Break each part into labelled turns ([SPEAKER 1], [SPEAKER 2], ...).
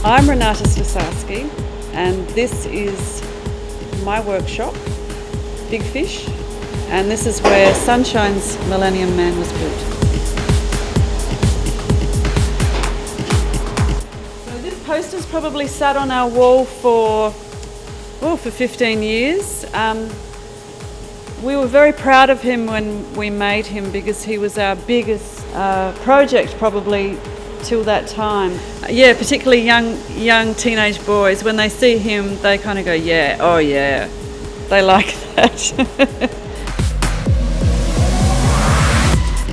[SPEAKER 1] I'm Renata Stasarski, and this is my workshop, Big Fish, and this is where Sunshine's Millennium Man was built. So this poster's probably sat on our wall for 15 years. We were very proud of him when we made him because he was our biggest project probably till that time. Yeah, particularly young teenage boys, when they see him, they kind of go, yeah, oh yeah, they like that.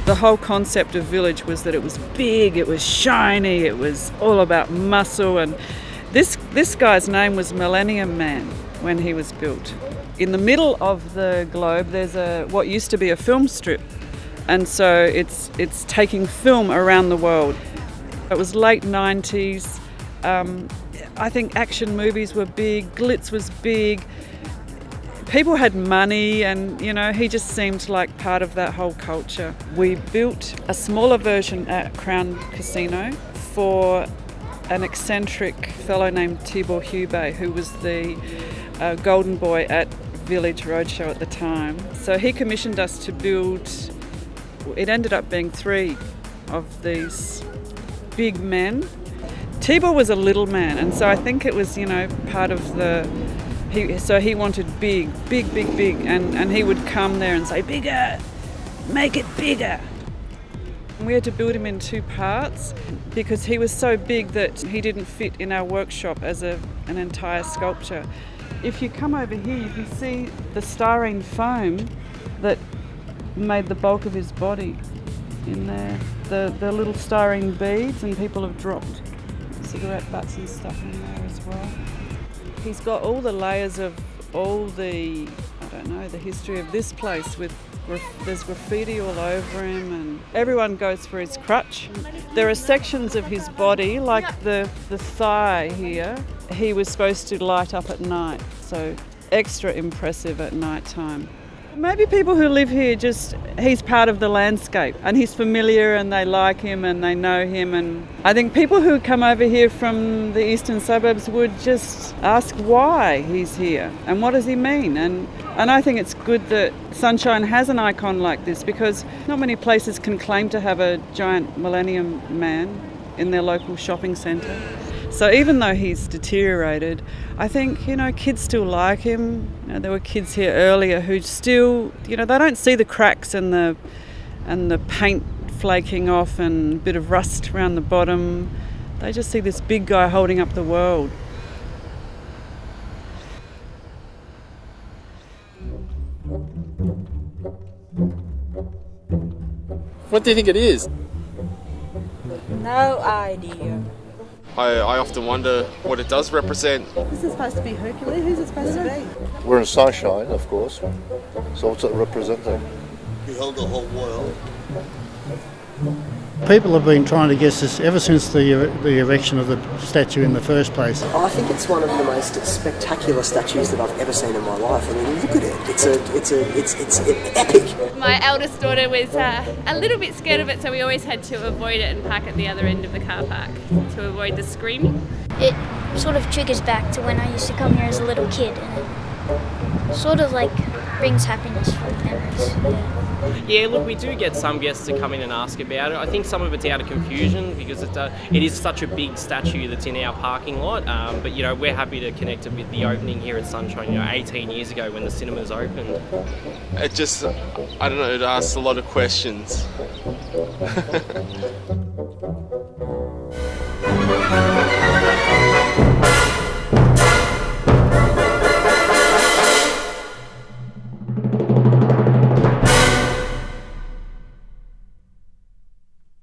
[SPEAKER 1] The whole concept of Village was that it was big, it was shiny, it was all about muscle, and this guy's name was Millennium Man when he was built. In the middle of the globe there's what used to be a film strip, and so it's taking film around the world. It was late 90s. I think action movies were big, glitz was big. People had money, and he just seemed like part of that whole culture. We built a smaller version at Crown Casino for an eccentric fellow named Tibor Hubey, who was the golden boy at Village Roadshow at the time. So he commissioned us to build, it ended up being 3 of these big men. Tibor was a little man, and so I think it was, part of he wanted big, and he would come there and say, bigger, make it bigger. And we had to build him in 2 parts because he was so big that he didn't fit in our workshop as an entire sculpture. If you come over here, you can see the styrene foam that made the bulk of his body in there. The little styrene beads, and people have dropped cigarette butts and stuff in there as well. He's got all the layers of all the history of this place. There's graffiti all over him, and everyone goes for his crutch. There are sections of his body, like the thigh here, he was supposed to light up at night, so extra impressive at night time. Maybe people who live here he's part of the landscape, and he's familiar, and they like him and they know him, and I think people who come over here from the eastern suburbs would just ask why he's here and what does he mean, and I think it's good that Sunshine has an icon like this, because not many places can claim to have a giant Millennium Man in their local shopping centre. So even though he's deteriorated, I think, kids still like him. There were kids here earlier who still, they don't see the cracks and the paint flaking off and a bit of rust around the bottom. They just see this big guy holding up the world.
[SPEAKER 2] What do you think it is?
[SPEAKER 3] No idea.
[SPEAKER 2] I often wonder what it does represent.
[SPEAKER 4] This is supposed to be Hercules. Who's it supposed to be?
[SPEAKER 5] We're in Sunshine, of course. So what's it representing?
[SPEAKER 6] He held the whole world.
[SPEAKER 7] People have been trying to guess this ever since the erection of the statue in the first place.
[SPEAKER 8] I think it's one of the most spectacular statues that I've ever seen in my life. I mean, look at it. It's epic.
[SPEAKER 9] My eldest daughter was a little bit scared of it, so we always had to avoid it and park at the other end of the car park to avoid the screaming.
[SPEAKER 10] It sort of triggers back to when I used to come here as a little kid, and it sort of brings happiness from memories.
[SPEAKER 11] Yeah, look, we do get some guests to come in and ask about it. I think some of it's out of confusion because it is such a big statue that's in our parking lot. But we're happy to connect it with the opening here at Sunshine. 18 years ago when the cinemas opened.
[SPEAKER 2] It just, I don't know, it asks a lot of questions.